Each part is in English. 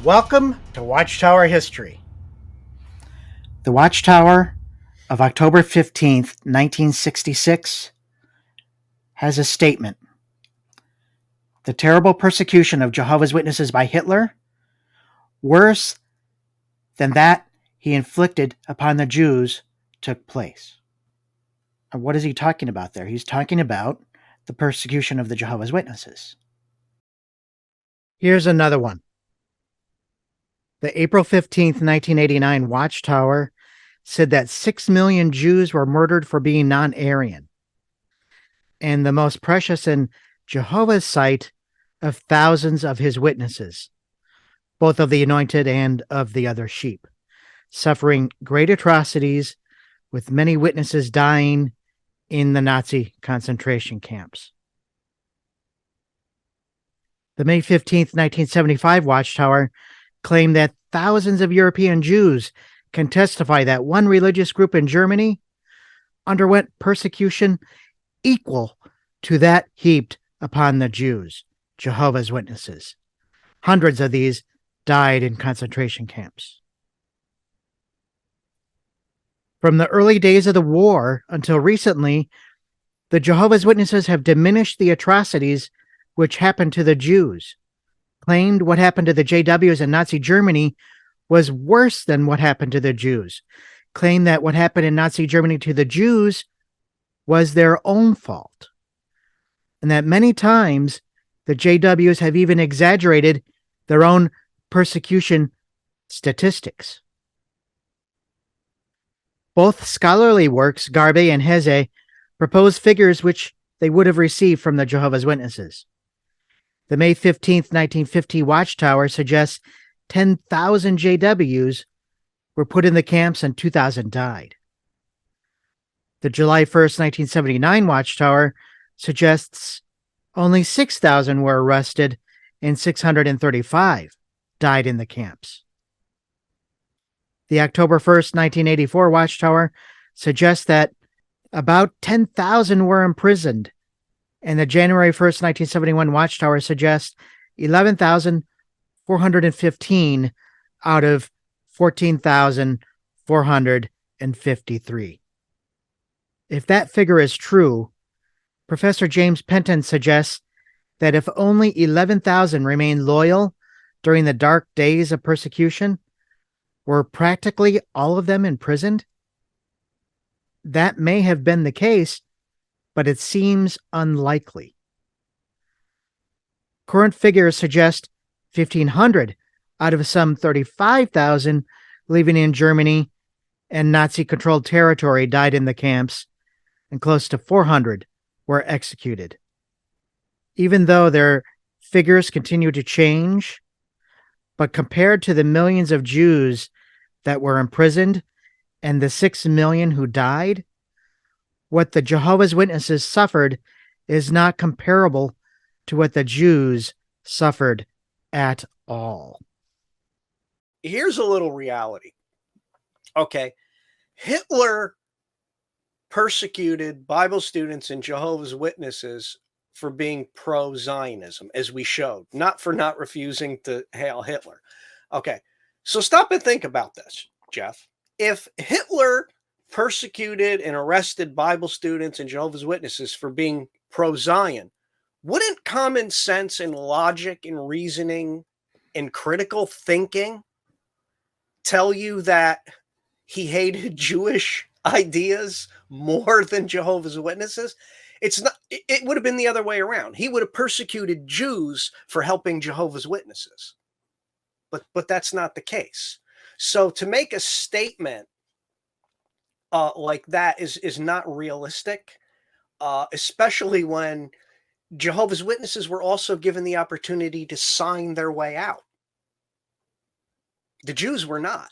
Welcome to Watchtower History. The Watchtower of October 15th, 1966 has a statement. The terrible persecution of Jehovah's Witnesses by Hitler, worse than that he inflicted upon the Jews, took place. And what is he talking about there? He's talking about the persecution of the Jehovah's Witnesses. Here's another one. The April 15th, 1989 Watchtower said that 6 million Jews were murdered for being non-Aryan, and the most precious in Jehovah's sight of thousands of his witnesses, both of the anointed and of the other sheep, suffering great atrocities, with many witnesses dying in the Nazi concentration camps. The May 15th, 1975 Watchtower claimed that thousands of European Jews can testify that one religious group in Germany underwent persecution equal to that heaped upon the Jews, Jehovah's Witnesses. Hundreds of these died in concentration camps. From the early days of the war until recently, the Jehovah's Witnesses have diminished the atrocities which happened to the Jews, claimed what happened to the JWs in Nazi Germany was worse than what happened to the Jews, claimed that what happened in Nazi Germany to the Jews was their own fault, and that many times the JWs have even exaggerated their own persecution statistics. Both scholarly works, Garbe and Heze, propose figures which they would have received from the Jehovah's Witnesses. The May 15th, 1950 Watchtower suggests 10,000 JWs were put in the camps and 2,000 died. The July 1st, 1979 Watchtower suggests only 6,000 were arrested and 635 died in the camps. The October 1st, 1984 Watchtower suggests that about 10,000 were imprisoned, and the January 1st, 1971 Watchtower suggests 11,415 out of 14,453. If that figure is true, Professor James Penton suggests that if only 11,000 remained loyal during the dark days of persecution, were practically all of them imprisoned? That may have been the case, but it seems unlikely. Current figures suggest 1,500 out of some 35,000 living in Germany and Nazi-controlled territory died in the camps, and close to 400 were executed. Even though their figures continue to change, but compared to the millions of Jews that were imprisoned and the 6 million who died, what the Jehovah's Witnesses suffered is not comparable to what the Jews suffered at all. Here's a little reality. Okay, Hitler persecuted Bible students and Jehovah's Witnesses for being pro-Zionism, as we showed, not for not refusing to hail Hitler. Okay, so stop and think about this, Jeff. If Hitler persecuted and arrested Bible students and Jehovah's Witnesses for being pro-Zion, wouldn't common sense and logic and reasoning and critical thinking tell you that he hated Jewish ideas more than Jehovah's Witnesses? It's not. It would have been the other way around. He would have persecuted Jews for helping Jehovah's Witnesses. But that's not the case. So to make a statement like that is not realistic, especially when Jehovah's Witnesses were also given the opportunity to sign their way out. The Jews were not.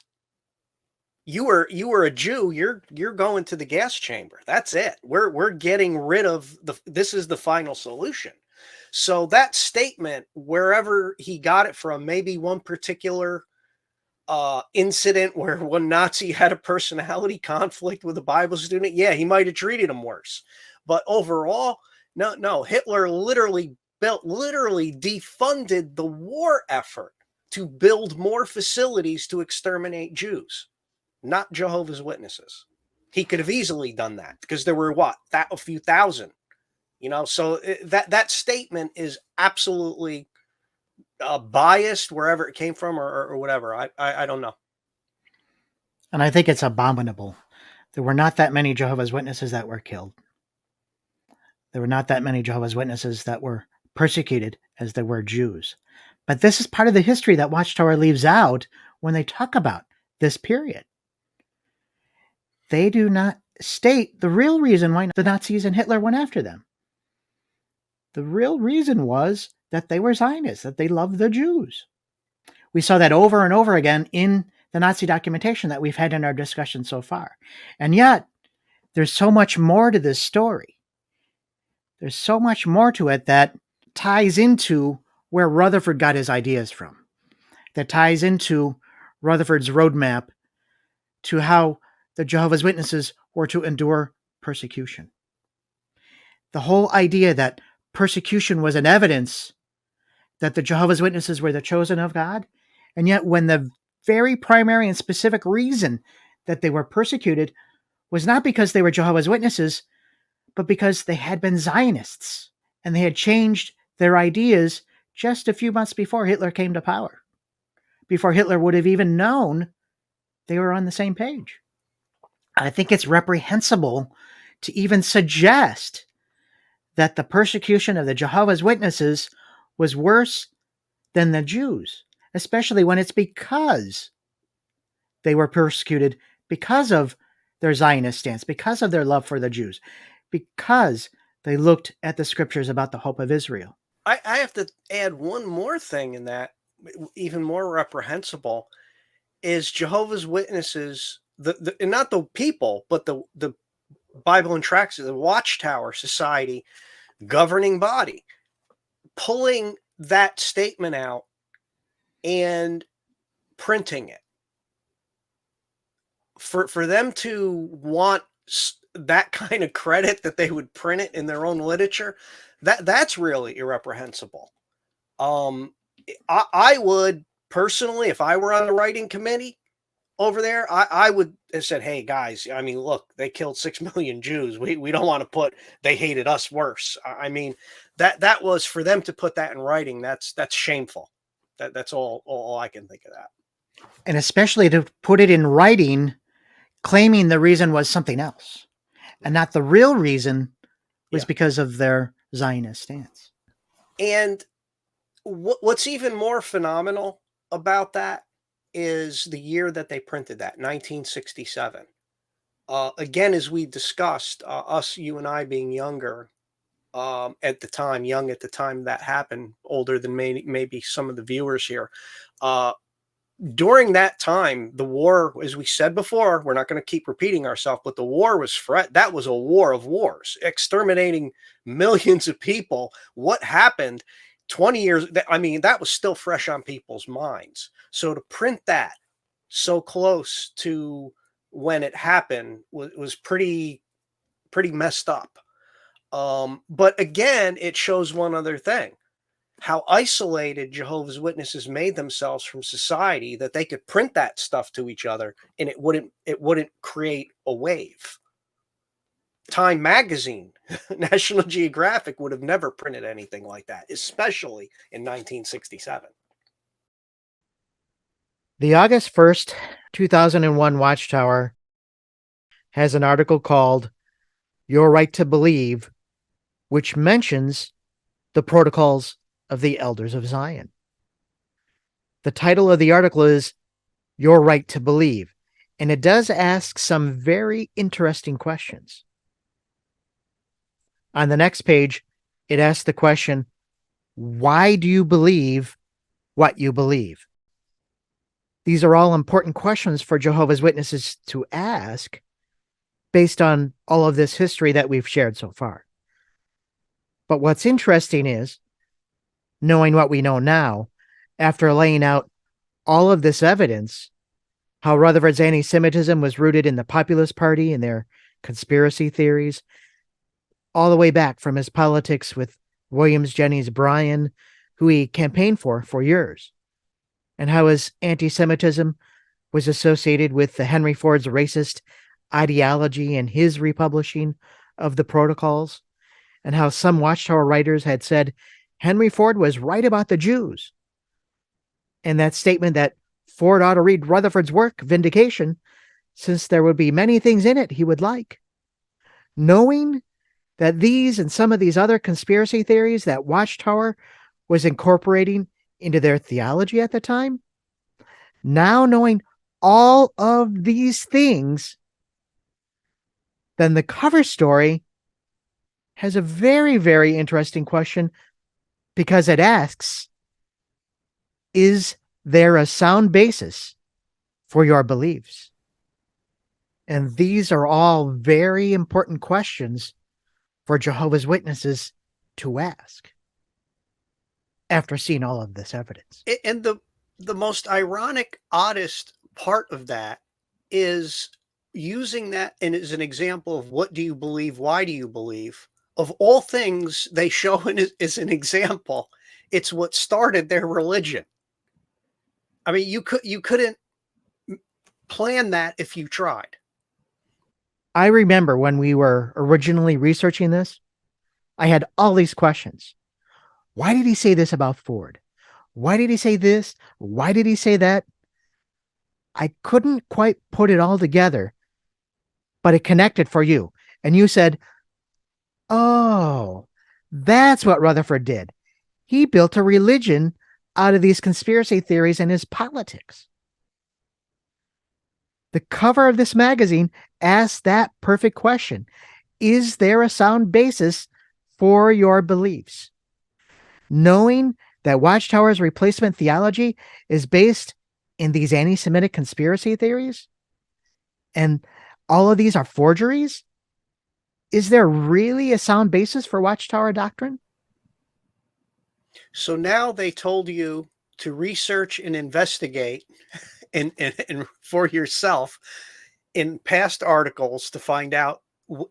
You were a Jew, you're going to the gas chamber. That's it. We're getting rid of this is the final solution. So that statement, wherever he got it from, maybe one particular incident where one Nazi had a personality conflict with a Bible student, yeah, he might have treated him worse. But overall, no, Hitler literally defunded the war effort to build more facilities to exterminate Jews, not Jehovah's Witnesses. He could have easily done that because there were a few thousand, so that statement is absolutely biased wherever it came from or whatever. I don't know. And I think it's abominable. There were not that many Jehovah's Witnesses that were killed. There were not that many Jehovah's Witnesses that were persecuted as there were Jews. But this is part of the history that Watchtower leaves out when they talk about this period. They do not state the real reason why the Nazis and Hitler went after them. The real reason was that they were Zionists, that they loved the Jews. We saw that over and over again in the Nazi documentation that we've had in our discussion so far. And yet, there's so much more to this story. There's so much more to it that ties into where Rutherford got his ideas from, that ties into Rutherford's roadmap to how the Jehovah's Witnesses were to endure persecution. The whole idea that persecution was an evidence that the Jehovah's Witnesses were the chosen of God, and yet when the very primary and specific reason that they were persecuted was not because they were Jehovah's Witnesses, but because they had been Zionists, and they had changed their ideas just a few months before Hitler came to power, before Hitler would have even known they were on the same page. I think it's reprehensible to even suggest that the persecution of the Jehovah's Witnesses was worse than the Jews, especially when it's because they were persecuted because of their Zionist stance, because of their love for the Jews, because they looked at the scriptures about the hope of Israel. I have to add one more thing in that, even more reprehensible, is Jehovah's Witnesses, and not the people, but the Bible and Tracts, the Watchtower Society governing body, pulling that statement out and printing it. For them to want that kind of credit, that they would print it in their own literature, that's really irreprehensible. I would personally, if I were on the writing committee over there, I would have said, hey guys, I mean, look, they killed 6 million Jews. We don't want to put, they hated us worse. I mean, that was for them to put that in writing. That's shameful. That's all I can think of that. And especially to put it in writing, claiming the reason was something else, and not the real reason was because of their Zionist stance. And what's even more phenomenal about that is the year that they printed that, 1967. Again, as we discussed, you and I being younger at the time that happened, older than maybe some of the viewers here. During that time, the war, as we said before, we're not going to keep repeating ourselves, but the war was that was a war of wars, exterminating millions of people. What happened 20 years, I mean, that was still fresh on people's minds. So to print that so close to when it happened was pretty messed up. But again, it shows one other thing: how isolated Jehovah's Witnesses made themselves from society, that they could print that stuff to each other and it wouldn't create a wave. Time magazine, National Geographic would have never printed anything like that, especially in 1967. The August 1st, 2001 Watchtower has an article called Your Right to Believe, which mentions the protocols of the Elders of Zion. The title of the article is Your Right to Believe, and it does ask some very interesting questions. On the next page, it asks the question, why do you believe what you believe? These are all important questions for Jehovah's Witnesses to ask based on all of this history that we've shared so far. But what's interesting is, knowing what we know now, after laying out all of this evidence, how Rutherford's anti-Semitism was rooted in the Populist Party and their conspiracy theories, all the way back from his politics with Williams Jennings Bryan, who he campaigned for years. and how his anti-Semitism was associated with the Henry Ford's racist ideology and his republishing of the protocols, and how some Watchtower writers had said Henry Ford was right about the Jews. And that statement that Ford ought to read Rutherford's work, Vindication, since there would be many things in it he would like. Knowing that these and some of these other conspiracy theories that Watchtower was incorporating into their theology at the time, now knowing all of these things, then the cover story has a very, very interesting question, because it asks, is there a sound basis for your beliefs? And these are all very important questions for Jehovah's Witnesses to ask after seeing all of this evidence. And the most ironic, oddest part of that is using that and as an example of what do you believe, why do you believe? Of all things, they show it as an example. It's what started their religion. I mean, you couldn't plan that if you tried. I remember when we were originally researching this, I had all these questions. Why did he say this about Ford? Why did he say this? Why did he say that? I couldn't quite put it all together, but it connected for you. And you said, oh, that's what Rutherford did. He built a religion out of these conspiracy theories and his politics. The cover of this magazine asks that perfect question. Is there a sound basis for your beliefs? Knowing that Watchtower's replacement theology is based in these anti-Semitic conspiracy theories, and all of these are forgeries, is there really a sound basis for Watchtower doctrine? So now they told you to research and investigate and for yourself in past articles to find out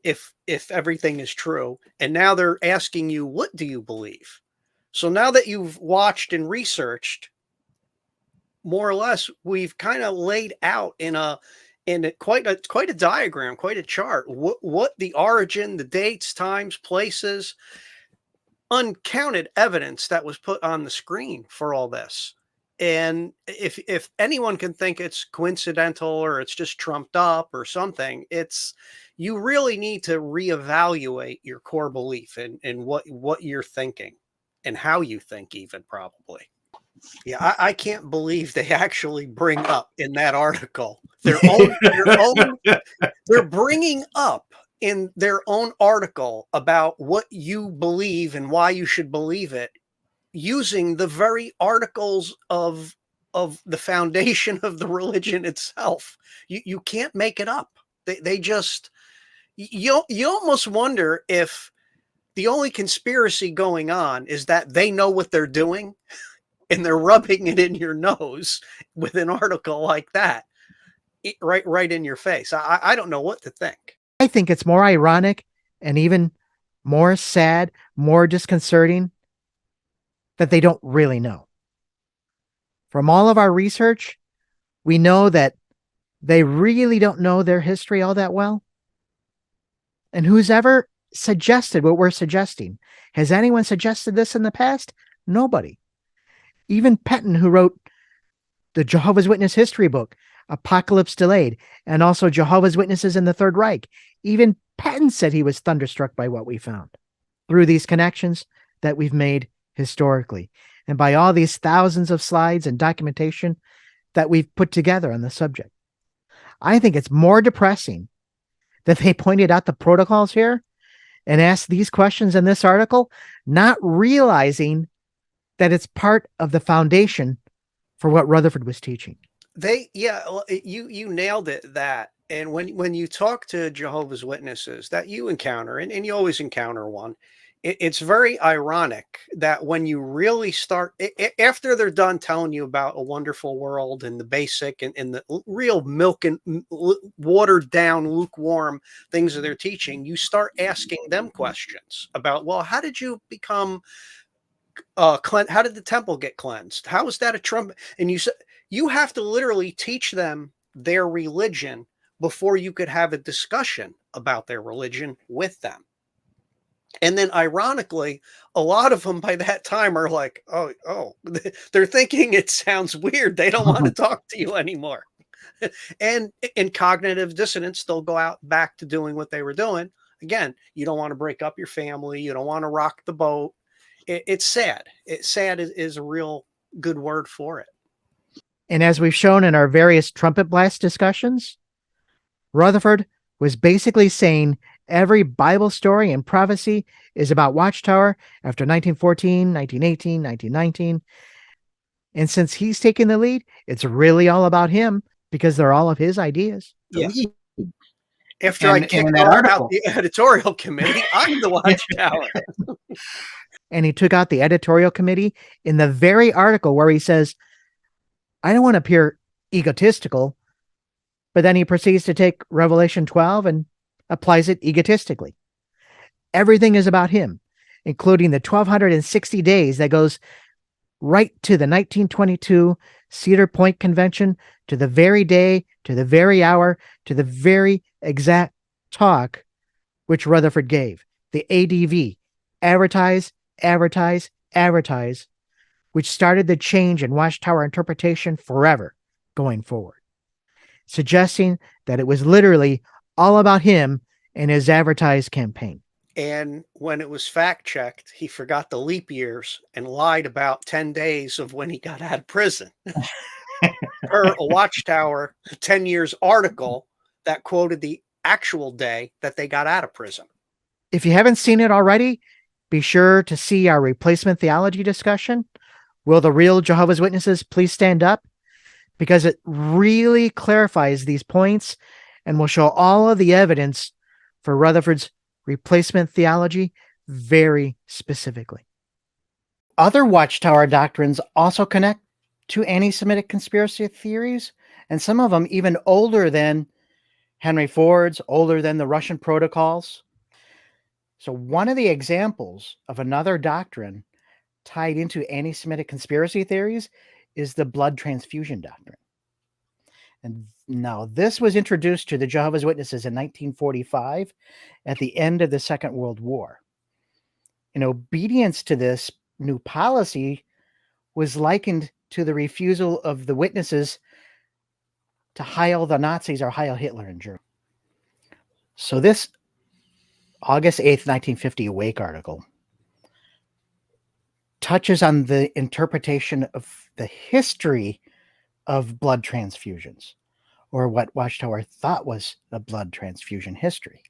if everything is true. And now they're asking you, what do you believe? So now that you've watched and researched, more or less, we've kind of laid out in quite a diagram, quite a chart, what the origin, the dates, times, places, uncounted evidence that was put on the screen for all this. And if anyone can think it's coincidental or it's just trumped up or something, it's you really need to reevaluate your core belief and what you're thinking and how you think, even probably. Yeah, I can't believe they actually bring up in that article their own they're bringing up in their own article about what you believe and why you should believe it, using the very articles of the foundation of the religion itself. You can't make it up. They just you almost wonder if the only conspiracy going on is that they know what they're doing and they're rubbing it in your nose with an article like that right in your face. I don't know what to think. I think it's more ironic and even more sad, more disconcerting that they don't really know. From all of our research, we know that they really don't know their history all that well. And who's ever suggested what we're suggesting? Has anyone suggested this in the past? Nobody. Even Penton, who wrote the Jehovah's Witness history book, Apocalypse Delayed, and also Jehovah's Witnesses in the Third Reich, even Penton said he was thunderstruck by what we found through these connections that we've made historically, and by all these thousands of slides and documentation that we've put together on the subject. I think it's more depressing that they pointed out the protocols here and asked these questions in this article, not realizing that it's part of the foundation for what Rutherford was teaching. You nailed it. That, and when you talk to Jehovah's Witnesses that you encounter, and you always encounter one, it's very ironic that when you really start, after they're done telling you about a wonderful world and the basic and the real milk and watered down, lukewarm things that they're teaching, you start asking them questions about, well, how did you become how did the temple get cleansed? How is that a trumpet? And you said you have to literally teach them their religion before you could have a discussion about their religion with them. And then ironically, a lot of them by that time are like, oh, they're thinking it sounds weird. They don't want to talk to you anymore. And in cognitive dissonance, they'll go out back to doing what they were doing. Again, you don't want to break up your family. You don't want to rock the boat. It's sad. It's sad is a real good word for it. And as we've shown in our various trumpet blast discussions, Rutherford was basically saying every Bible story and prophecy is about Watchtower after 1914, 1918, 1919. And since he's taking the lead, it's really all about him because they're all of his ideas. Yeah. After I kicked out the editorial committee, I'm the Watchtower. And he took out the editorial committee in the very article where he says, I don't want to appear egotistical, but then he proceeds to take Revelation 12 and applies it egotistically. Everything is about him, including the 1260 days that goes right to the 1922 Cedar Point Convention, to the very day, to the very hour, to the very exact talk which Rutherford gave. The ADV, advertise, advertise, advertise, which started the change in Watchtower interpretation forever going forward, suggesting that it was literally all about him and his advertised campaign. And when it was fact-checked, he forgot the leap years and lied about 10 days of when he got out of prison. Per a Watchtower 10 years article that quoted the actual day that they got out of prison. If you haven't seen it already, be sure to see our replacement theology discussion. Will the real Jehovah's Witnesses please stand up? Because it really clarifies these points and will show all of the evidence for Rutherford's replacement theology very specifically. Other Watchtower doctrines also connect to anti-Semitic conspiracy theories, and some of them even older than Henry Ford's, older than the Russian protocols. So one of the examples of another doctrine tied into anti-Semitic conspiracy theories is the blood transfusion doctrine. And now this was introduced to the Jehovah's Witnesses in 1945 at the end of the Second World War. In obedience to this new policy was likened to the refusal of the witnesses to Heil the Nazis or Heil Hitler in Germany. So this August 8th, 1950 Awake article touches on the interpretation of the history of blood transfusions, or what Watchtower thought was the blood transfusion history.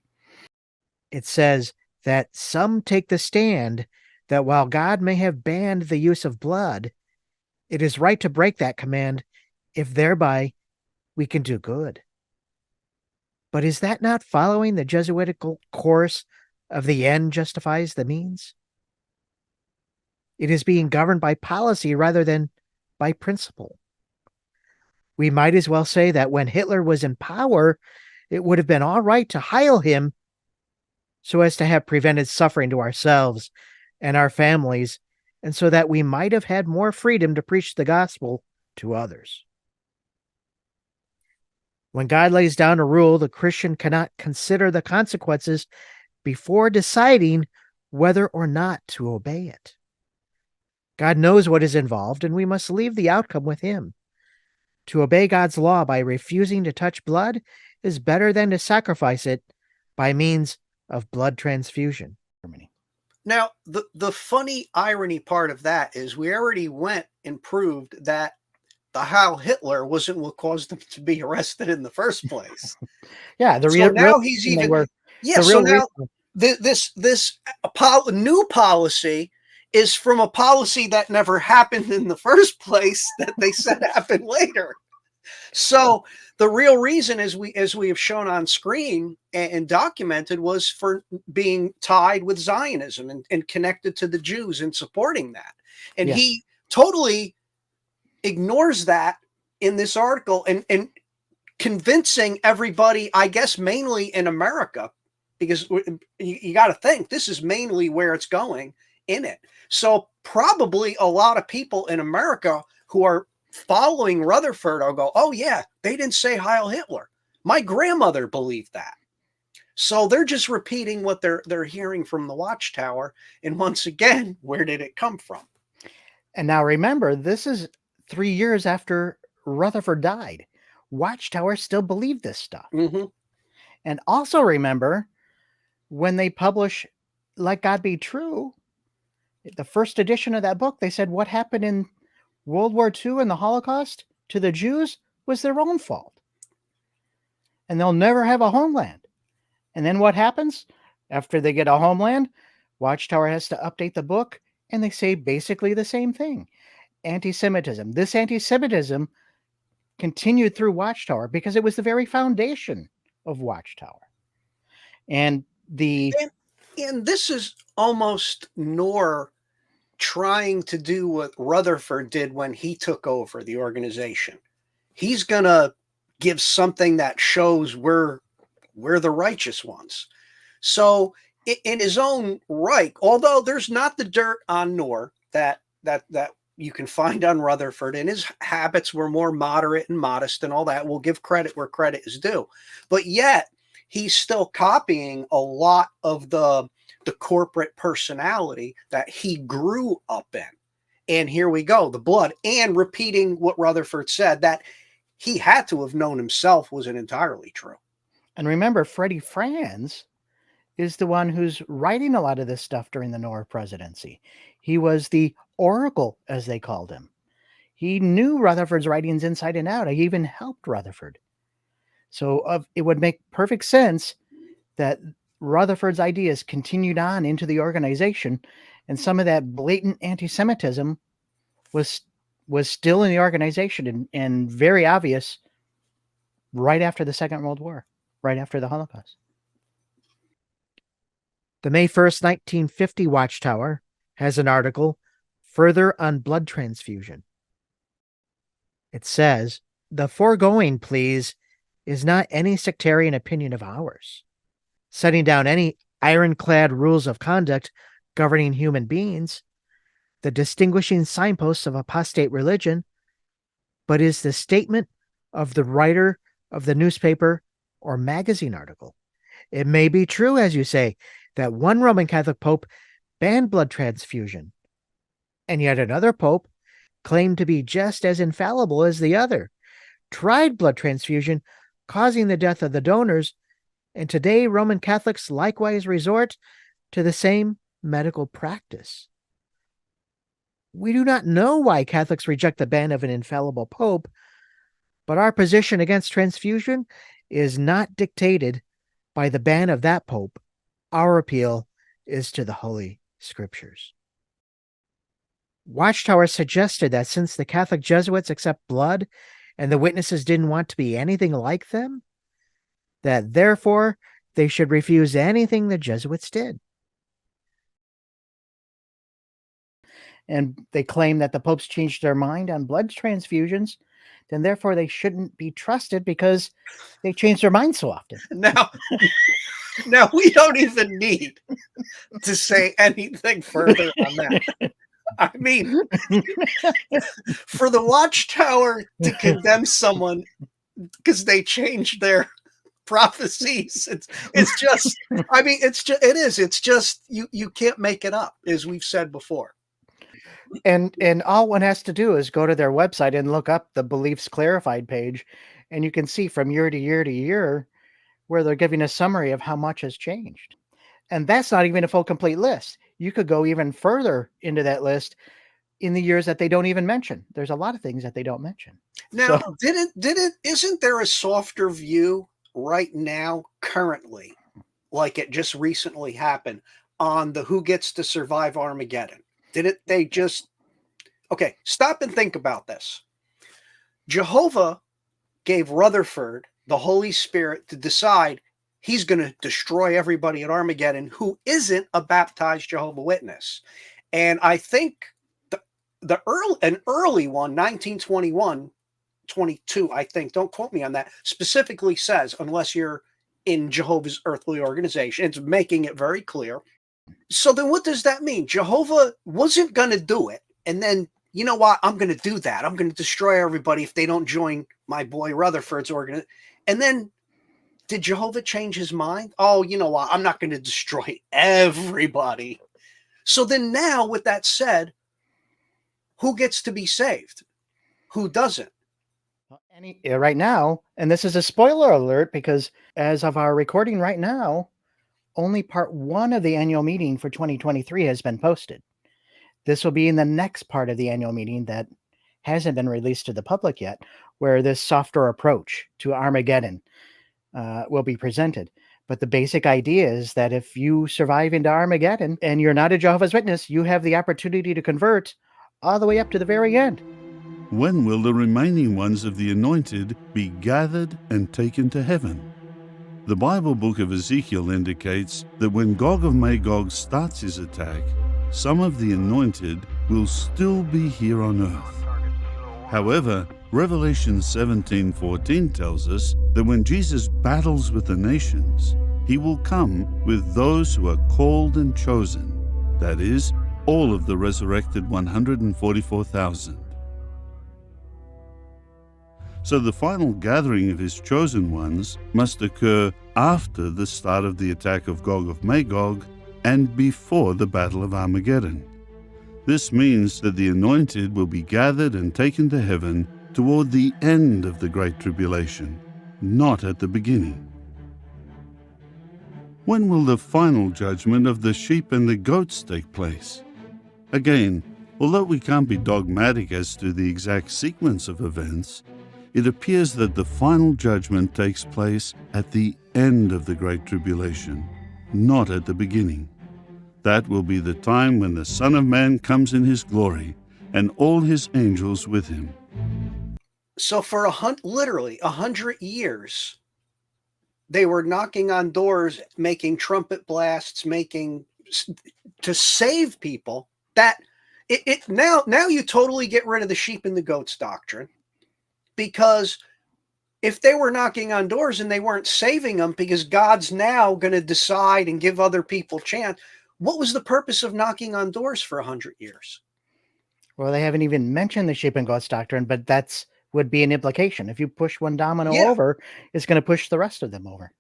It says that some take the stand that while God may have banned the use of blood, it is right to break that command if thereby we can do good. But is that not following the Jesuitical course of the end justifies the means? It is being governed by policy rather than by principle. We might as well say that when Hitler was in power, it would have been all right to heil him so as to have prevented suffering to ourselves and our families, and so that we might have had more freedom to preach the gospel to others. When God lays down a rule, the Christian cannot consider the consequences before deciding whether or not to obey it. God knows what is involved, and we must leave the outcome with him. To obey God's law by refusing to touch blood is better than to sacrifice it by means of blood transfusion. Now, the funny irony part of that is we already went and proved that the Heil Hitler wasn't what caused them to be arrested in the first place. Yeah, the so real now he's even so now this new policy is from a policy that never happened in the first place that they said happened later. So the real reason, as we have shown on screen and documented, was for being tied with Zionism and connected to the Jews and supporting that. And he totally ignores that in this article and convincing everybody, I guess mainly in America, because you got to think this is mainly where it's going in it. So probably a lot of people in America who are following Rutherford will go, oh yeah, they didn't say Heil Hitler. My grandmother believed that. So they're just repeating what they're hearing from the Watchtower. And once again, where did it come from? And now remember, this is 3 years after Rutherford died. Watchtower still believed this stuff. Mm-hmm. And also remember, when they publish Let God Be True, the first edition of that book, they said what happened in World War II and the Holocaust to the Jews was their own fault. And they'll never have a homeland. And then what happens? After they get a homeland, Watchtower has to update the book, and they say basically the same thing. Anti-Semitism. This anti-Semitism continued through Watchtower because it was the very foundation of Watchtower. And this is almost Noor trying to do what Rutherford did when he took over the organization. He's going to give something that shows we're the righteous ones. So in his own right, although there's not the dirt on Noor that you can find on Rutherford, and his habits were more moderate and modest and all that, we'll give credit where credit is due. But yet he's still copying a lot of the corporate personality that he grew up in. And here we go, the blood, and repeating what Rutherford said that he had to have known himself wasn't entirely true. And remember, Freddie Franz is the one who's writing a lot of this stuff during the Noor presidency. He was the oracle, as they called him. He knew Rutherford's writings inside and out. He even helped Rutherford. So it would make perfect sense that Rutherford's ideas continued on into the organization, and some of that blatant anti-Semitism was still in the organization and very obvious right after the Second World War, right after the Holocaust. The May 1st, 1950 Watchtower has an article further on blood transfusion. It says, "The foregoing, please, is not any sectarian opinion of ours, setting down any ironclad rules of conduct governing human beings, the distinguishing signposts of apostate religion, but is the statement of the writer of the newspaper or magazine article. It may be true, as you say, that one Roman Catholic Pope banned blood transfusion, and yet another Pope claimed to be just as infallible as the other, tried blood transfusion, causing the death of the donors, and today Roman Catholics likewise resort to the same medical practice. We do not know why Catholics reject the ban of an infallible Pope, but our position against transfusion is not dictated by the ban of that Pope. Our appeal is to the Holy Scriptures." Watchtower suggested that since the Catholic Jesuits accept blood and the witnesses didn't want to be anything like them, that therefore they should refuse anything the Jesuits did. And they claim that the popes changed their mind on blood transfusions, then therefore they shouldn't be trusted because they change their minds so often. Now we don't even need to say anything further on that. I mean, for the Watchtower to condemn someone because they changed their prophecies, it's just, I mean, it's just you can't make it up, as we've said before. And all one has to do is go to their website and look up the Beliefs Clarified page, and you can see from year to year to year where they're giving a summary of how much has changed. And that's not even a full complete list. You could go even further into that list in the years that they don't even mention. There's a lot of things that they don't mention. Now, isn't there a softer view right now, currently, like it just recently happened, on the who gets to survive Armageddon? Okay, stop and think about this. Jehovah gave Rutherford the Holy Spirit to decide he's going to destroy everybody at Armageddon who isn't a baptized Jehovah Witness. And I think an early one, 1921, 22, I think, don't quote me on that, specifically says, unless you're in Jehovah's earthly organization, it's making it very clear So then what does that mean? Jehovah wasn't going to do it. And then, you know what? I'm going to do that. I'm going to destroy everybody if they don't join my boy Rutherford's organ. And then did Jehovah change his mind? Oh, you know what? I'm not going to destroy everybody. So then now, with that said, who gets to be saved? Who doesn't? Right now, and this is a spoiler alert because as of our recording right now, only part 1 of the annual meeting for 2023 has been posted. This will be in the next part of the annual meeting that hasn't been released to the public yet, where this softer approach to Armageddon will be presented. But the basic idea is that if you survive into Armageddon and you're not a Jehovah's Witness, you have the opportunity to convert all the way up to the very end. When will the remaining ones of the anointed be gathered and taken to heaven? The Bible book of Ezekiel indicates that when Gog of Magog starts his attack, some of the anointed will still be here on earth. However, Revelation 17:14 tells us that when Jesus battles with the nations, he will come with those who are called and chosen, that is, all of the resurrected 144,000. So the final gathering of his chosen ones must occur after the start of the attack of Gog of Magog and before the Battle of Armageddon. This means that the anointed will be gathered and taken to heaven toward the end of the Great Tribulation, not at the beginning. When will the final judgment of the sheep and the goats take place? Again, although we can't be dogmatic as to the exact sequence of events, it appears that the final judgment takes place at the end of the Great Tribulation, not at the beginning. That will be the time when the Son of Man comes in his glory, and all his angels with him. So for literally 100 years, they were knocking on doors, making trumpet blasts, to save people. That now you totally get rid of the sheep and the goats doctrine, because if they were knocking on doors and they weren't saving them because God's now going to decide and give other people chance, what was the purpose of knocking on doors for 100 years? Well, they haven't even mentioned the sheep and goats doctrine, but that's would be an implication. If you push one domino over, it's going to push the rest of them over.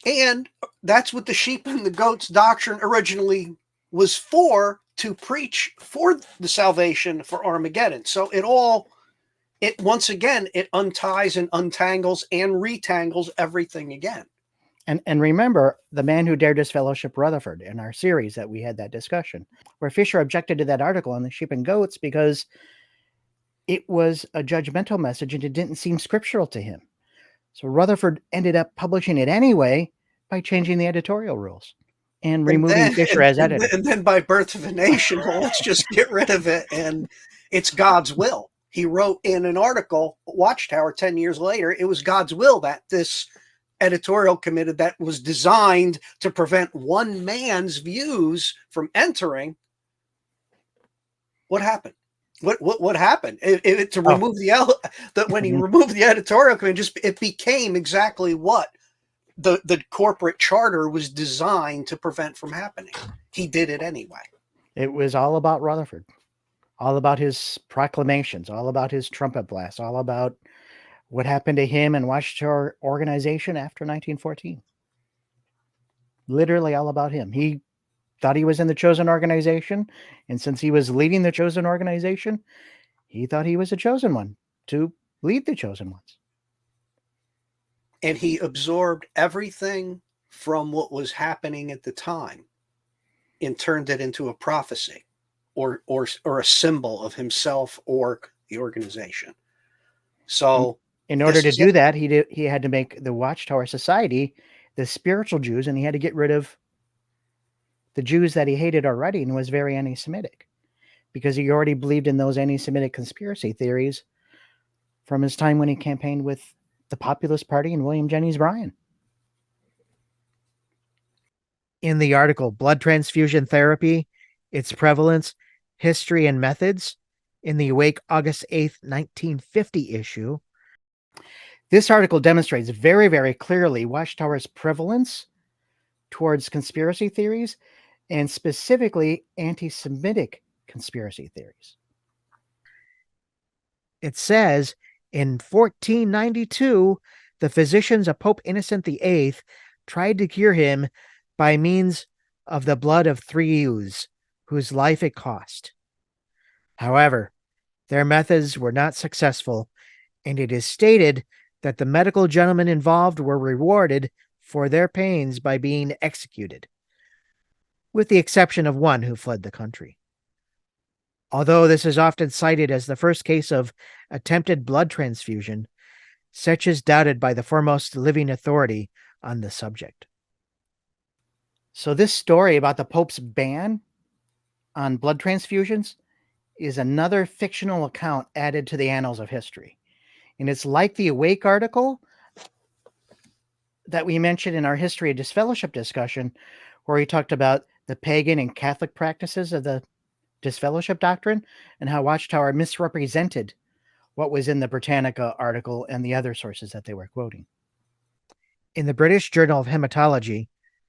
And that's what the sheep and the goats doctrine originally was for, to preach for the salvation for Armageddon. So once again, it unties and untangles and retangles everything again. And remember, the man who dared disfellowship Rutherford in our series that we had that discussion, where Fisher objected to that article on the sheep and goats because it was a judgmental message and it didn't seem scriptural to him. So Rutherford ended up publishing it anyway by changing the editorial rules and removing Fisher as editor. And then by Birth of a Nation, well, let's just get rid of it, and it's God's will. He wrote in an article, Watchtower, 10 years later, it was God's will that this editorial committee that was designed to prevent one man's views from entering. What happened? What happened? To remove when he removed the editorial committee, it became exactly what the corporate charter was designed to prevent from happening. He did it anyway. It was all about Rutherford, all about his proclamations, all about his trumpet blasts, all about what happened to him and Watchtower organization after 1914. Literally all about him. He thought he was in the chosen organization, and since he was leading the chosen organization, he thought he was a chosen one to lead the chosen ones. And he absorbed everything from what was happening at the time and turned it into a prophecy or a symbol of himself or the organization. So in order to do that, he had to make the Watchtower Society the spiritual Jews, and he had to get rid of the Jews that he hated already and was very anti-Semitic, because he already believed in those anti-Semitic conspiracy theories from his time when he campaigned with the Populist Party and William Jennings Bryan. In the article, Blood Transfusion Therapy, Its Prevalence, History and Methods, in the Awake August 8th, 1950 issue, this article demonstrates very, very clearly Watchtower's prevalence towards conspiracy theories and specifically anti-Semitic conspiracy theories. It says in 1492, the physicians of Pope Innocent VIII tried to cure him by means of the blood of 3 ewes, whose life it cost. However, their methods were not successful, and it is stated that the medical gentlemen involved were rewarded for their pains by being executed, with the exception of one who fled the country. Although this is often cited as the first case of attempted blood transfusion, such is doubted by the foremost living authority on the subject. So this story about the Pope's ban on blood transfusions is another fictional account added to the annals of history. And it's like the Awake article that we mentioned in our History of Disfellowship discussion, where he talked about the pagan and Catholic practices of the disfellowship doctrine and how Watchtower misrepresented what was in the Britannica article and the other sources that they were quoting. In the British Journal of Hematology,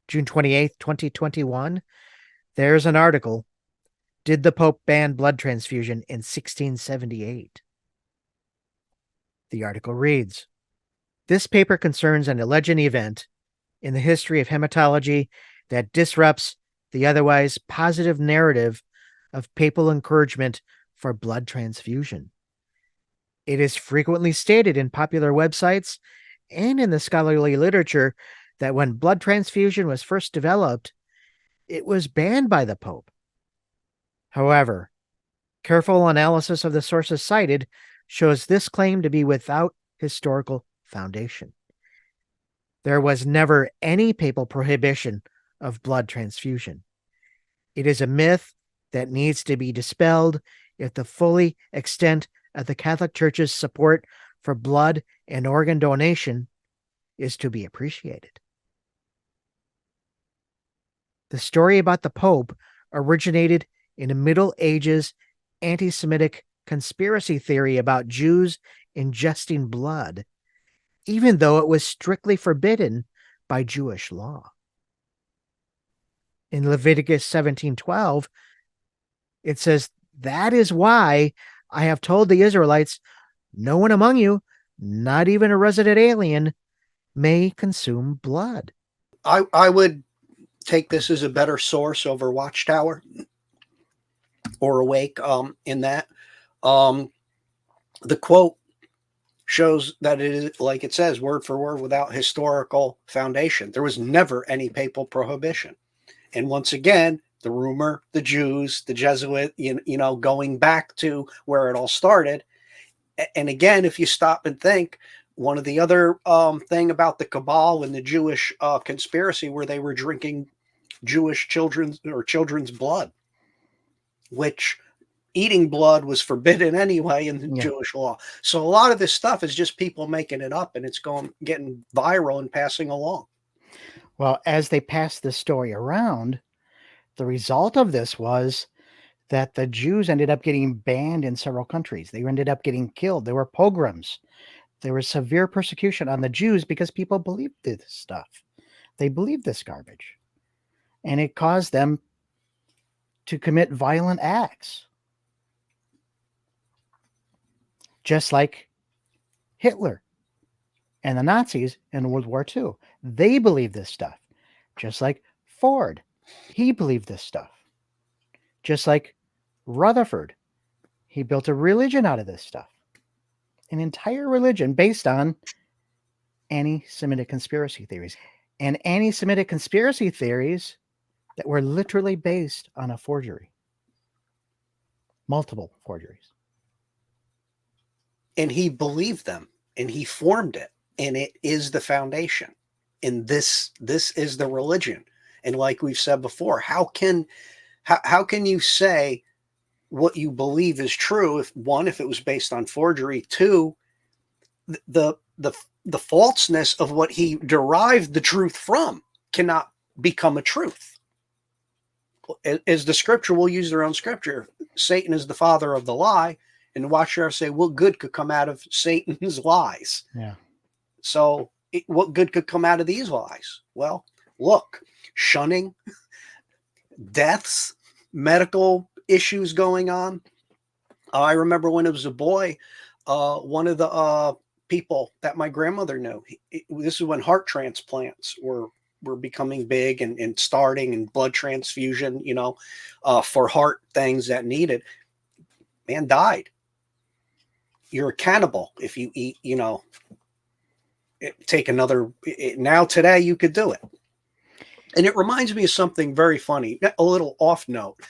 June 28, 2021, there's an article, Did the Pope Ban Blood Transfusion in 1678? The article reads, this paper concerns an alleged event in the history of hematology that disrupts the otherwise positive narrative of papal encouragement for blood transfusion. It is frequently stated in popular websites and in the scholarly literature that when blood transfusion was first developed, it was banned by the Pope. However, careful analysis of the sources cited shows this claim to be without historical foundation. There was never any papal prohibition of blood transfusion. It is a myth that needs to be dispelled if the fully extent of the Catholic Church's support for blood and organ donation is to be appreciated. The story about the Pope originated in a Middle Ages anti-Semitic conspiracy theory about Jews ingesting blood, even though it was strictly forbidden by Jewish law. In Leviticus 17:12, it says, that is why I have told the Israelites, no one among you, not even a resident alien, may consume blood. I would take this as a better source over Watchtower or Awake in that. The quote shows that it is, like it says, word for word, without historical foundation. There was never any papal prohibition. And once again, the rumor, the Jews, the Jesuit, you know, going back to where it all started. And again, if you stop and think, one of the other thing about the cabal and the Jewish conspiracy where they were drinking Jewish children's blood, which eating blood was forbidden anyway in the Jewish law. So a lot of this stuff is just people making it up, and it's getting viral and passing along. Well, as they passed this story around, the result of this was that the Jews ended up getting banned in several countries. They ended up getting killed. There were pogroms. There was severe persecution on the Jews because people believed this stuff. They believed this garbage. And it caused them to commit violent acts. Just like Hitler and the Nazis in World War II. They believed this stuff. Just like Ford. He believed this stuff. Just like Rutherford. He built a religion out of this stuff. An entire religion based on anti-Semitic conspiracy theories. And anti-Semitic conspiracy theories that were literally based on a forgery. Multiple forgeries. And he believed them, and he formed it, and it is the foundation. And this is the religion. And like we've said before, how can you say what you believe is true if it was based on forgery, two, the falseness of what he derived the truth from cannot become a truth. As the scripture will use their own scripture, Satan is the father of the lie, and Watchtower say, what good could come out of Satan's lies? Yeah. So what good could come out of these lies? Well, look, shunning deaths, medical issues going on. I remember when I was a boy, one of the people that my grandmother knew, this is when heart transplants were becoming big and starting, and blood transfusion, for heart things that needed. Man died. You're a cannibal if you eat, take another. Now today you could do it. And it reminds me of something very funny, a little off note,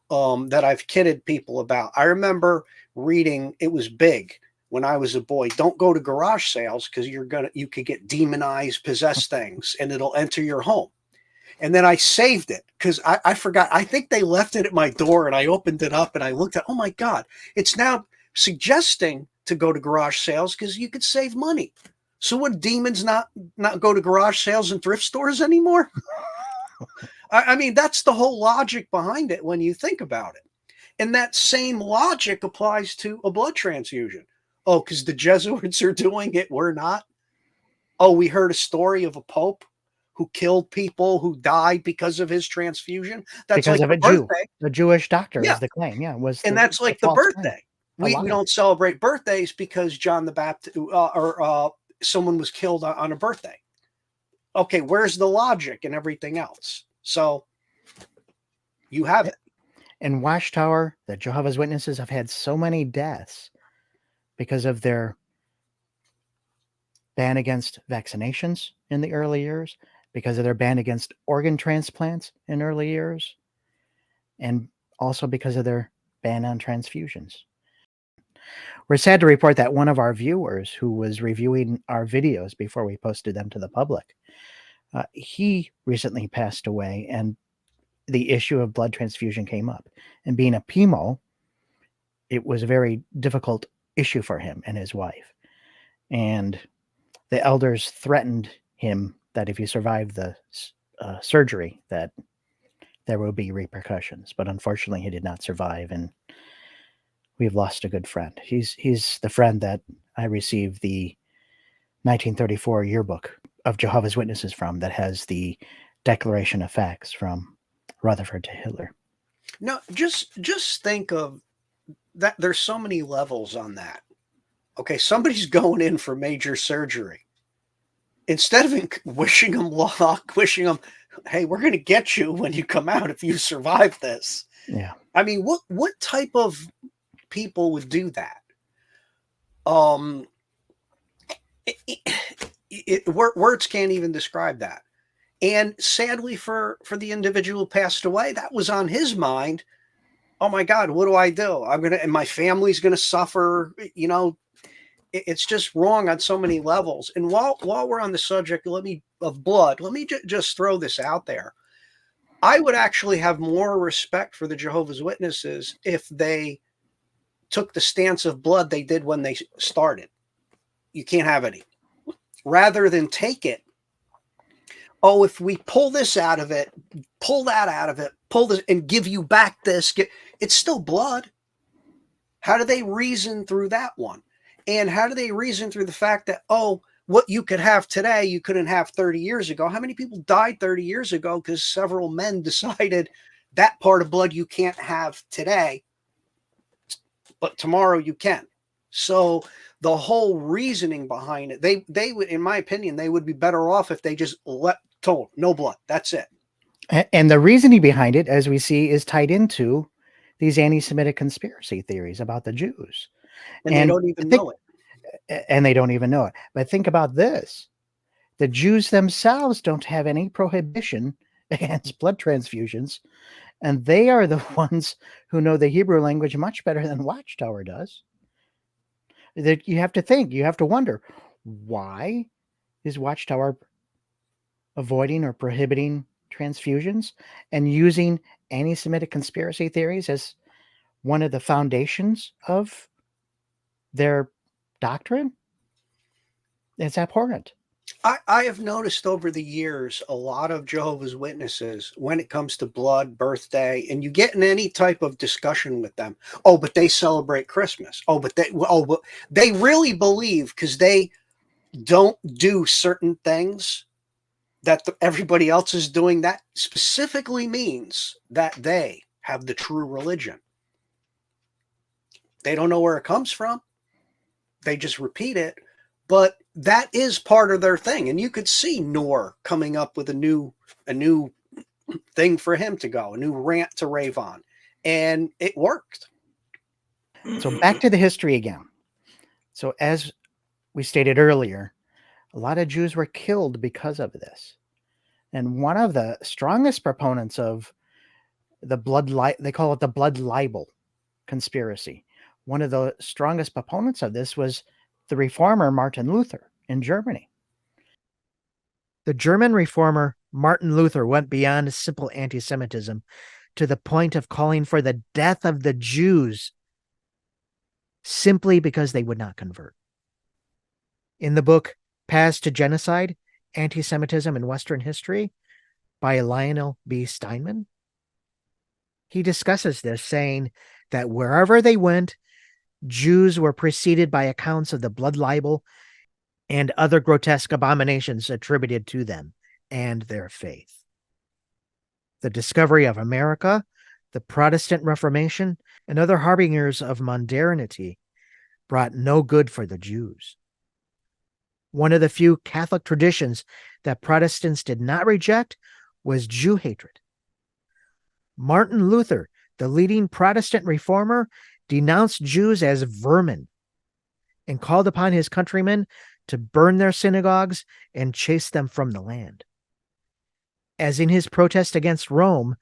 that I've kidded people about. I remember reading, it was big when I was a boy. Don't go to garage sales because you could get demonized, possessed things, and it'll enter your home. And then I saved it because I forgot. I think they left it at my door, and I opened it up and I looked at, oh my God, it's now suggesting to go to garage sales because you could save money. So would demons not go to garage sales and thrift stores anymore? I mean, that's the whole logic behind it when you think about it. And that same logic applies to a blood transfusion. Oh, because the Jesuits are doing it, we're not. Oh, we heard a story of a pope who killed people who died because of his transfusion. That's because like of the a Jew, birthday. the Jewish doctor Yeah. is the claim. Yeah, And that's like the false claim. birthday. We don't celebrate birthdays because John the Baptist or someone was killed on a birthday. Okay, where's the logic and everything else? So you have it. In Watchtower, the Jehovah's Witnesses have had so many deaths because of their ban against vaccinations in the early years, because of their ban against organ transplants in early years, and also because of their ban on transfusions. We're sad to report that one of our viewers who was reviewing our videos before we posted them to the public, he recently passed away, and the issue of blood transfusion came up. And being a PMO, it was a very difficult issue for him and his wife. And the elders threatened him that if he survived the surgery, that there will be repercussions. But unfortunately, he did not survive, and we've lost a good friend. He's the friend that I received the 1934 yearbook of Jehovah's Witnesses from, that has the Declaration of Facts from Rutherford to Hitler. No, just think of that. There's so many levels on that. Okay, somebody's going in for major surgery. Instead of wishing them luck, wishing them, hey, we're going to get you when you come out if you survive this. Yeah. I mean, what type of people would do that? Words can't even describe that. And sadly for the individual who passed away, that was on his mind. Oh my God, what do I do? And my family's gonna suffer. It's just wrong on so many levels. And while we're on the subject, of blood, let me just throw this out there. I would actually have more respect for the Jehovah's Witnesses if they took the stance of blood they did when they started. You can't have any. Rather than take it, oh, if we pull this out of it, pull that out of it, pull this and give you back this, it's still blood. How do they reason through that one? And how do they reason through the fact that, oh, what you could have today, you couldn't have 30 years ago? How many people died 30 years ago because several men decided that part of blood you can't have today, but tomorrow you can? So the whole reasoning behind it, they would, in my opinion, they would be better off if they just told no blood. That's it. And the reasoning behind it, as we see, is tied into these anti-Semitic conspiracy theories about the Jews. And they don't even know it. And they don't even know it. But think about this. The Jews themselves don't have any prohibition against blood transfusions. And they are the ones who know the Hebrew language much better than Watchtower does. That you have to think, you have to wonder, why is Watchtower avoiding or prohibiting transfusions and using anti-Semitic conspiracy theories as one of the foundations of their doctrine? It's abhorrent. I have noticed over the years a lot of Jehovah's Witnesses, when it comes to blood, birthday, and you get in any type of discussion with them, oh, but they celebrate Christmas. Oh, but they really believe, because they don't do certain things, that everybody else is doing, that specifically means that they have the true religion. They don't know where it comes from. They just repeat it. But that is part of their thing. And you could see Noor coming up with a new thing for him to go, a new rant to rave on. And it worked. So back to the history again. So as we stated earlier, a lot of Jews were killed because of this. And one of the strongest proponents of the they call it the blood libel conspiracy. One of the strongest proponents of this was the reformer Martin Luther in Germany. The German reformer Martin Luther went beyond simple anti-Semitism to the point of calling for the death of the Jews simply because they would not convert. In the book Paths to Genocide, Anti-Semitism in Western History by Lionel B. Steinman, he discusses this, saying that wherever they went, Jews were preceded by accounts of the blood libel and other grotesque abominations attributed to them and their faith. The discovery of America, the Protestant Reformation, and other harbingers of modernity brought no good for the Jews. One of the few Catholic traditions that Protestants did not reject was Jew hatred. Martin Luther, the leading Protestant reformer, denounced Jews as vermin and called upon his countrymen to burn their synagogues and chase them from the land. As in his protest against Rome,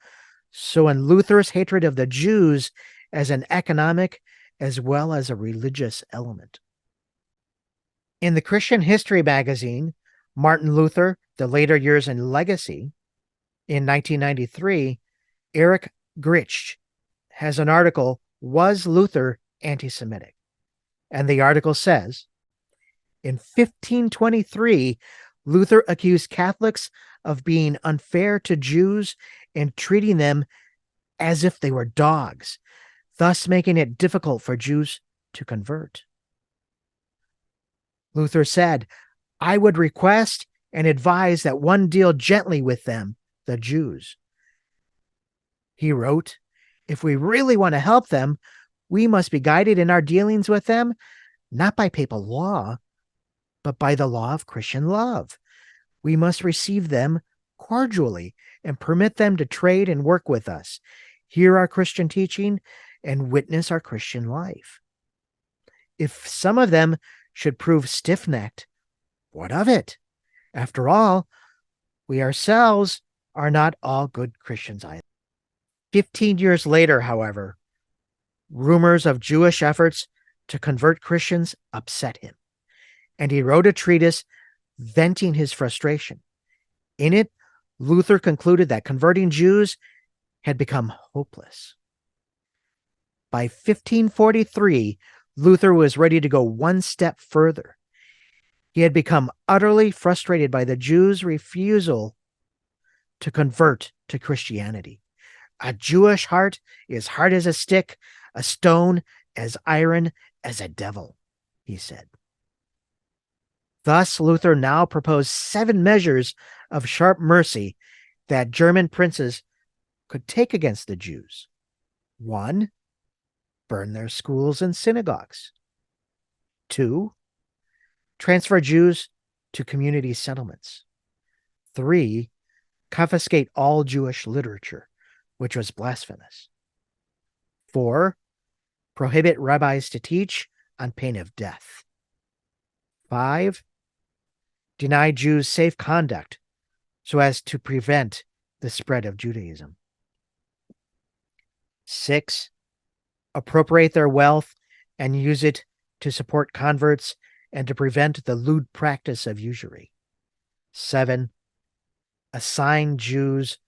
so in Luther's hatred of the Jews as an economic as well as a religious element. In the Christian History magazine, Martin Luther, The Later Years and Legacy, in 1993, Eric Gritsch has an article, Was Luther Anti-Semitic? And the article says, in 1523, Luther accused Catholics of being unfair to Jews and treating them as if they were dogs, thus making it difficult for Jews to convert. Luther said, I would request and advise that one deal gently with them, the Jews. He wrote, if we really want to help them, we must be guided in our dealings with them, not by papal law, but by the law of Christian love. We must receive them cordially and permit them to trade and work with us, hear our Christian teaching, and witness our Christian life. If some of them should prove stiff-necked, what of it? After all, we ourselves are not all good Christians either. 15 years later, however, rumors of Jewish efforts to convert Christians upset him, and he wrote a treatise venting his frustration. In it, Luther concluded that converting Jews had become hopeless. By 1543, Luther was ready to go one step further. He had become utterly frustrated by the Jews' refusal to convert to Christianity. A Jewish heart is hard as a stick, a stone as iron as a devil, he said. Thus, Luther now proposed 7 measures of sharp mercy that German princes could take against the Jews. 1, burn their schools and synagogues. 2, transfer Jews to community settlements. 3, confiscate all Jewish literature, which was blasphemous. 4, prohibit rabbis to teach on pain of death. 5, deny Jews safe conduct so as to prevent the spread of Judaism. 6, appropriate their wealth and use it to support converts and to prevent the lewd practice of usury. 7, assign Jews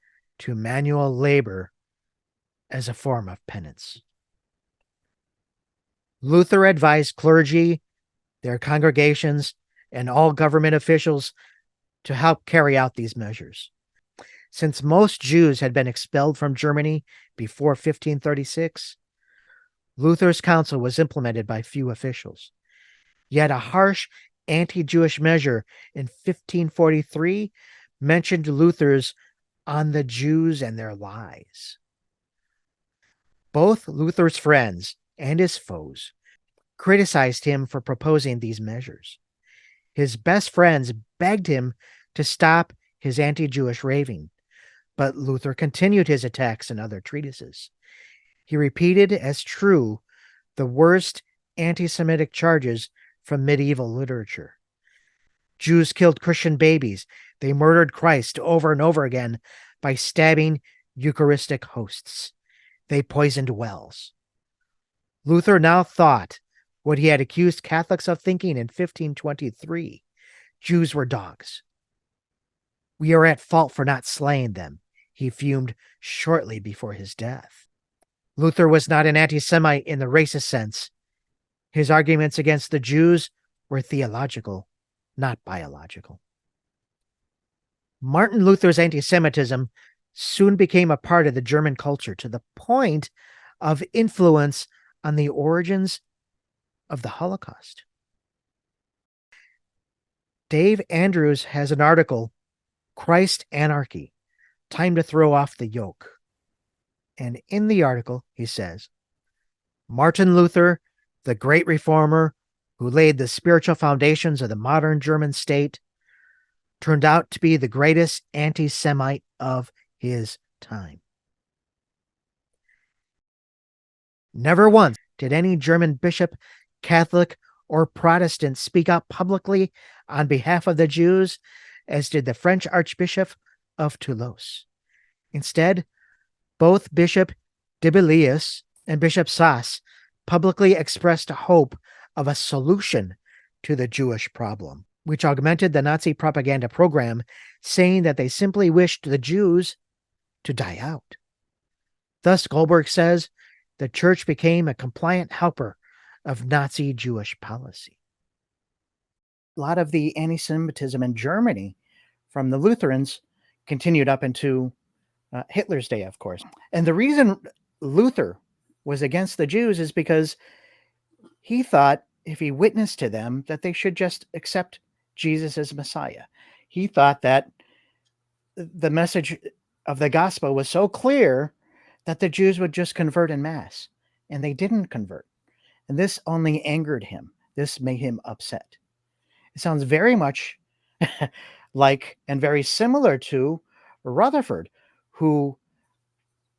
to manual labor as a form of penance. Luther advised clergy, their congregations, and all government officials to help carry out these measures. Since most Jews had been expelled from Germany before 1536, Luther's counsel was implemented by few officials. Yet a harsh anti-Jewish measure in 1543 mentioned Luther's On the Jews and Their Lies. Both Luther's friends and his foes criticized him for proposing these measures. His best friends begged him to stop his anti-Jewish raving, but Luther continued his attacks in other treatises. He repeated as true the worst anti-Semitic charges from medieval literature. Jews killed Christian babies. They murdered Christ over and over again by stabbing Eucharistic hosts. They poisoned wells. Luther now thought what he had accused Catholics of thinking in 1523. Jews were dogs. We are at fault for not slaying them, he fumed shortly before his death. Luther was not an anti-Semite in the racist sense. His arguments against the Jews were theological, not biological. Martin Luther's anti-Semitism soon became a part of the German culture to the point of influence on the origins of the Holocaust. Dave Andrews has an article, Christ Anarchy, Time to Throw Off the Yoke. And in the article, he says, Martin Luther, the great reformer who laid the spiritual foundations of the modern German state, turned out to be the greatest anti-Semite of his time. Never once did any German bishop, Catholic, or Protestant speak out publicly on behalf of the Jews, as did the French Archbishop of Toulouse. Instead, both Bishop de Bélius and Bishop Sass publicly expressed a hope of a solution to the Jewish problem, which augmented the Nazi propaganda program, saying that they simply wished the Jews to die out. Thus, Goldberg says, the church became a compliant helper of Nazi Jewish policy. A lot of the anti-Semitism in Germany from the Lutherans continued up into Hitler's day, of course. And the reason Luther was against the Jews is because he thought if he witnessed to them that they should just accept Jesus as Messiah. He thought that the message of the gospel was so clear that the Jews would just convert en masse, and they didn't convert. And this only angered him. This made him upset. It sounds very much like and very similar to Rutherford, who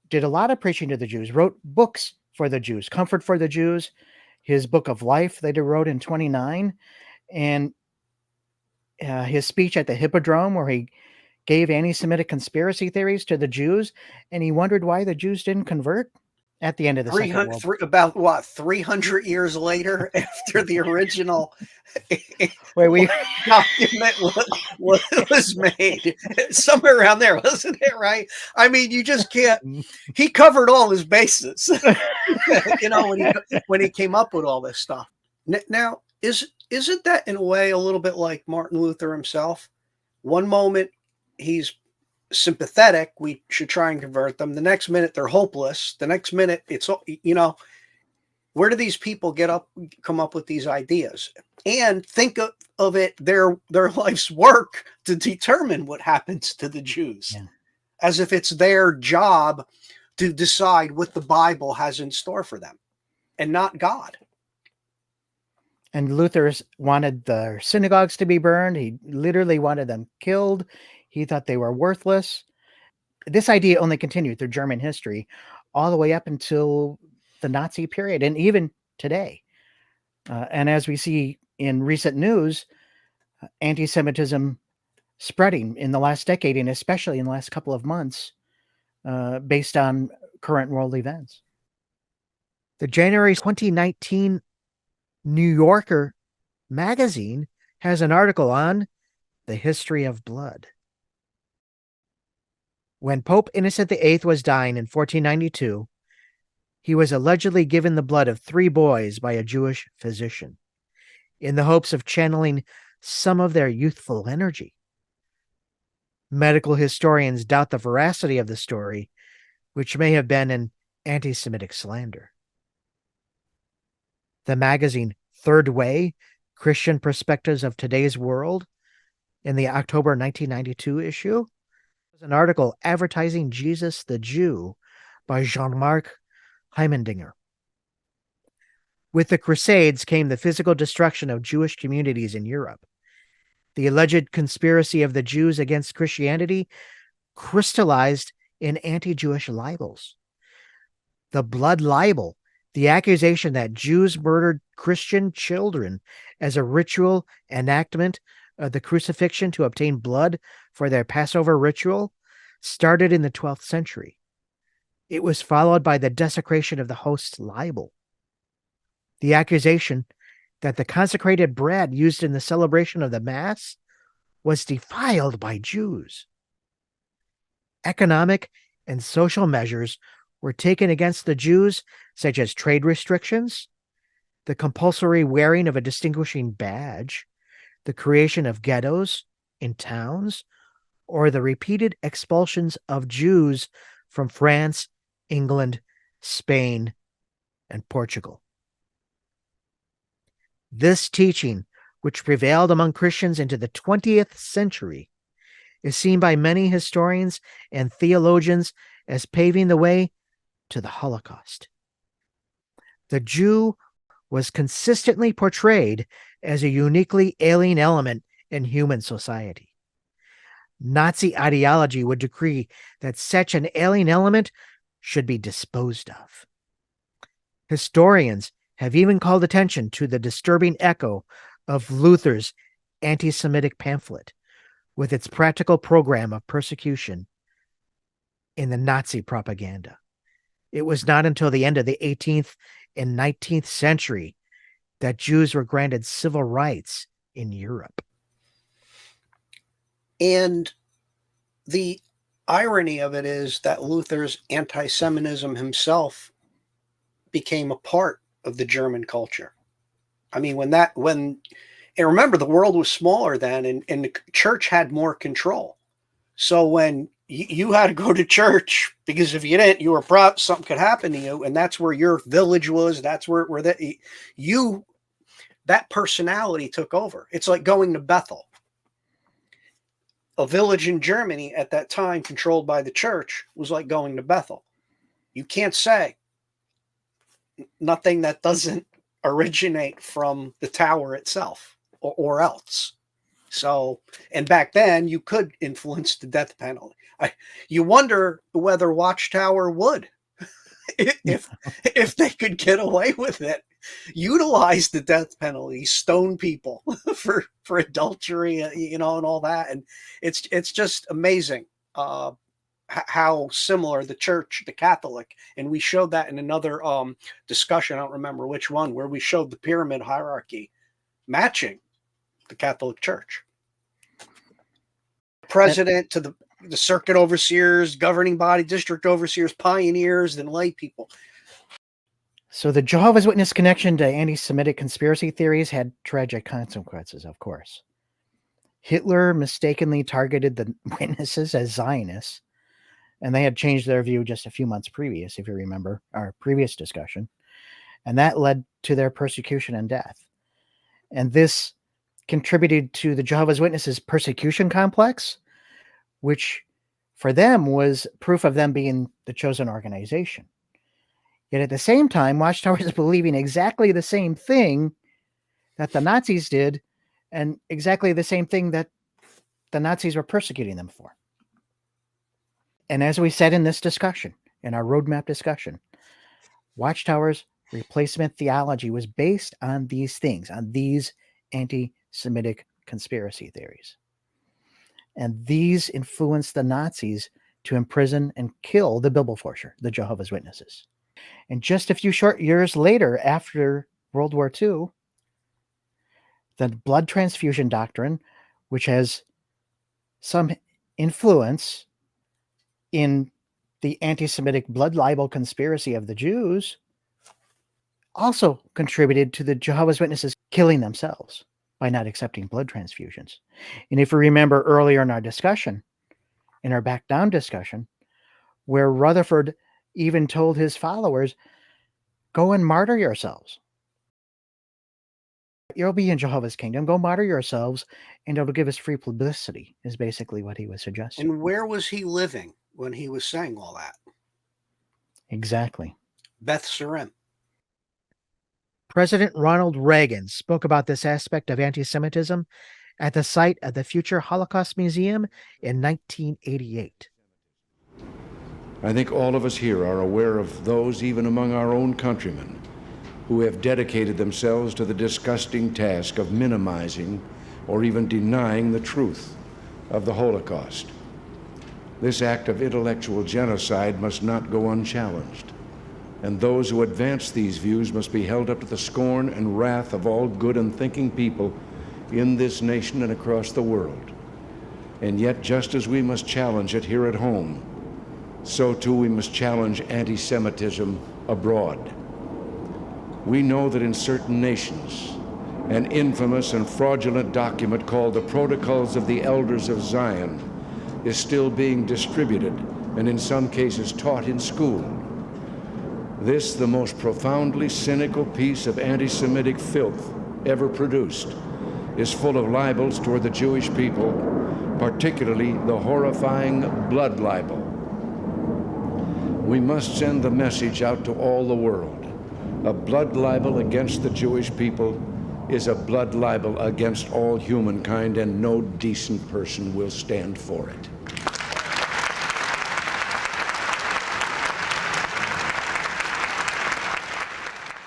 did a lot of preaching to the Jews, wrote books for the Jews, Comfort for the Jews, his book of life that he wrote in 29, and his speech at the Hippodrome where he gave anti-Semitic conspiracy theories to the Jews, and he wondered why the Jews didn't convert at the end of the Second World War. About what, 300 years later after the original document was made? Somewhere around there, wasn't it, right? I mean, you just can't. He covered all his bases, when he came up with all this stuff. Now, isn't that in a way a little bit like Martin Luther himself? One moment he's sympathetic, we should try and convert them. The next minute they're hopeless. The next minute it's, where do these people come up with these ideas and think of it, their life's work to determine what happens to the Jews, as if it's their job to decide what the Bible has in store for them and not God. And Luther wanted the synagogues to be burned. He literally wanted them killed. He thought they were worthless. This idea only continued through German history all the way up until the Nazi period and even today. And as we see in recent news, anti-Semitism spreading in the last decade and especially in the last couple of months based on current world events. The January 2019 New Yorker magazine has an article on the history of blood. When Pope Innocent VIII was dying in 1492, he was allegedly given the blood of 3 boys by a Jewish physician in the hopes of channeling some of their youthful energy. Medical historians doubt the veracity of the story, which may have been an anti-Semitic slander. The magazine Third Way, Christian Perspectives of Today's World, in the October 1992 issue was an article advertising Jesus the Jew by Jean-Marc Heimendinger. With the Crusades came the physical destruction of Jewish communities in Europe. The alleged conspiracy of the Jews against Christianity crystallized in anti-Jewish libels. The blood libel, the accusation that Jews murdered Christian children as a ritual enactment of the crucifixion to obtain blood for their Passover ritual, started in the 12th century. It was followed by the desecration of the host's libel. The accusation that the consecrated bread used in the celebration of the Mass was defiled by Jews. Economic and social measures were taken against the Jews, such as trade restrictions, the compulsory wearing of a distinguishing badge, the creation of ghettos in towns, or the repeated expulsions of Jews from France, England, Spain, and Portugal. This teaching, which prevailed among Christians into the 20th century, is seen by many historians and theologians as paving the way to the Holocaust. The Jew was consistently portrayed as a uniquely alien element in human society. Nazi ideology would decree that such an alien element should be disposed of. Historians have even called attention to the disturbing echo of Luther's anti-Semitic pamphlet, with its practical program of persecution in the Nazi propaganda. It was not until the end of the 18th and 19th century that Jews were granted civil rights in Europe. And the irony of it is that Luther's anti-Semitism himself became a part of the German culture. I mean, and remember, the world was smaller then, and the church had more control. So when you had to go to church, because if you didn't, you were something could happen to you, and that's where your village was. That's where that personality took over. It's like going to Bethel. A village in Germany at that time controlled by the church was like going to Bethel. You can't say nothing that doesn't originate from the tower itself or else. So, and back then you could influence the death penalty. You wonder whether Watchtower would, if they could get away with it, utilize the death penalty, stone people for adultery, and all that. And it's just amazing how similar the church, the Catholic, and we showed that in another discussion. I don't remember which one, where we showed the pyramid hierarchy matching the Catholic Church. President to the circuit overseers, governing body, district overseers, pioneers, then lay people. So the Jehovah's Witness connection to anti-Semitic conspiracy theories had tragic consequences, of course. Hitler mistakenly targeted the witnesses as Zionists, and they had changed their view just a few months previous, if you remember our previous discussion. And that led to their persecution and death. And this contributed to the Jehovah's Witnesses' persecution complex, which for them was proof of them being the chosen organization. Yet at the same time, Watchtower is believing exactly the same thing that the Nazis did, and exactly the same thing that the Nazis were persecuting them for. And as we said in this discussion, in our roadmap discussion, Watchtower's replacement theology was based on these things, on these anti-Semitic conspiracy theories. And these influenced the Nazis to imprison and kill the Bibelforscher, the Jehovah's Witnesses. And just a few short years later, after World War II, the blood transfusion doctrine, which has some influence in the anti-Semitic blood libel conspiracy of the Jews, also contributed to the Jehovah's Witnesses killing themselves by not accepting blood transfusions. And if you remember earlier in our discussion, in our back down discussion, where Rutherford even told his followers, go and martyr yourselves. You'll be in Jehovah's kingdom. Go martyr yourselves, and it'll give us free publicity, is basically what he was suggesting. And where was he living when he was saying all that? Exactly. Beth Surim. President Ronald Reagan spoke about this aspect of anti-Semitism at the site of the future Holocaust Museum in 1988. I think all of us here are aware of those, even among our own countrymen, who have dedicated themselves to the disgusting task of minimizing or even denying the truth of the Holocaust. This act of intellectual genocide must not go unchallenged, and those who advance these views must be held up to the scorn and wrath of all good and thinking people in this nation and across the world. And yet, just as we must challenge it here at home, so too we must challenge anti-Semitism abroad. We know that in certain nations, an infamous and fraudulent document called the Protocols of the Elders of Zion is still being distributed and in some cases taught in school. This, the most profoundly cynical piece of anti-Semitic filth ever produced, is full of libels toward the Jewish people, particularly the horrifying blood libel. We must send the message out to all the world. A blood libel against the Jewish people is a blood libel against all humankind, and no decent person will stand for it.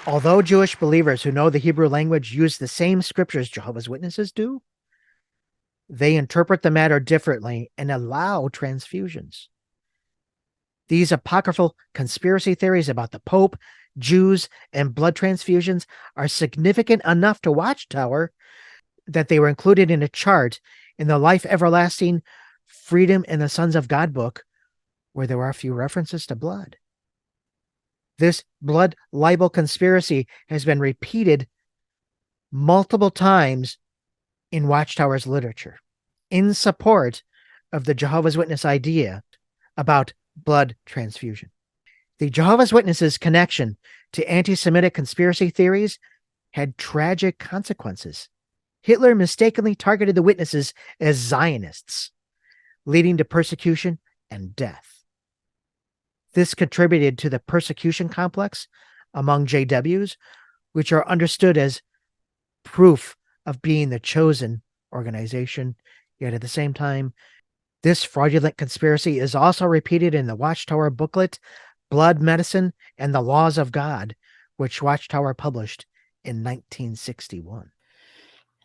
Although Jewish believers who know the Hebrew language use the same scriptures Jehovah's Witnesses do, they interpret the matter differently and allow transfusions. These apocryphal conspiracy theories about the Pope, Jews, and blood transfusions are significant enough to Watchtower that they were included in a chart in the Life Everlasting, Freedom in the Sons of God book, where there are a few references to blood. This blood libel conspiracy has been repeated multiple times in Watchtower's literature in support of the Jehovah's Witness idea about blood transfusion. The Jehovah's Witnesses' connection to anti-Semitic conspiracy theories had tragic consequences. Hitler mistakenly targeted the witnesses as Zionists, leading to persecution and death. This contributed to the persecution complex among JWs, which are understood as proof of being the chosen organization. Yet at the same time, this fraudulent conspiracy is also repeated in the Watchtower booklet, Blood Medicine and the Laws of God, which Watchtower published in 1961.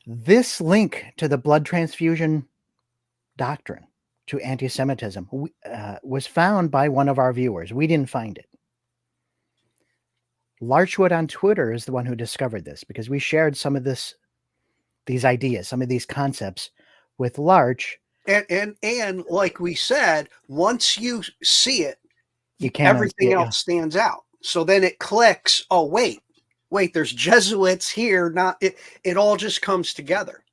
This link to the blood transfusion doctrine, to anti-Semitism, was found by one of our viewers. We didn't find it. Larchwood on Twitter is the one who discovered this, because we shared some of these ideas, some of these concepts with Larch. And like we said, once you see it, you can't everything else stands out. So then it clicks. Oh, wait, there's Jesuits here. It all just comes together.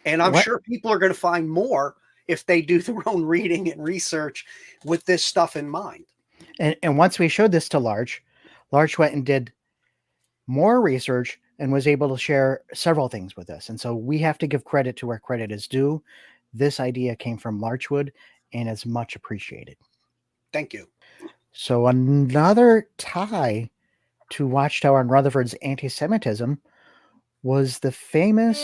And I'm sure people are going to find more if they do their own reading and research with this stuff in mind. And once we showed this to Larch went and did more research and was able to share several things with us. And so we have to give credit to where credit is due. This idea came from Larchwood and is much appreciated. Thank you. So another tie to Watchtower and Rutherford's anti-Semitism was the famous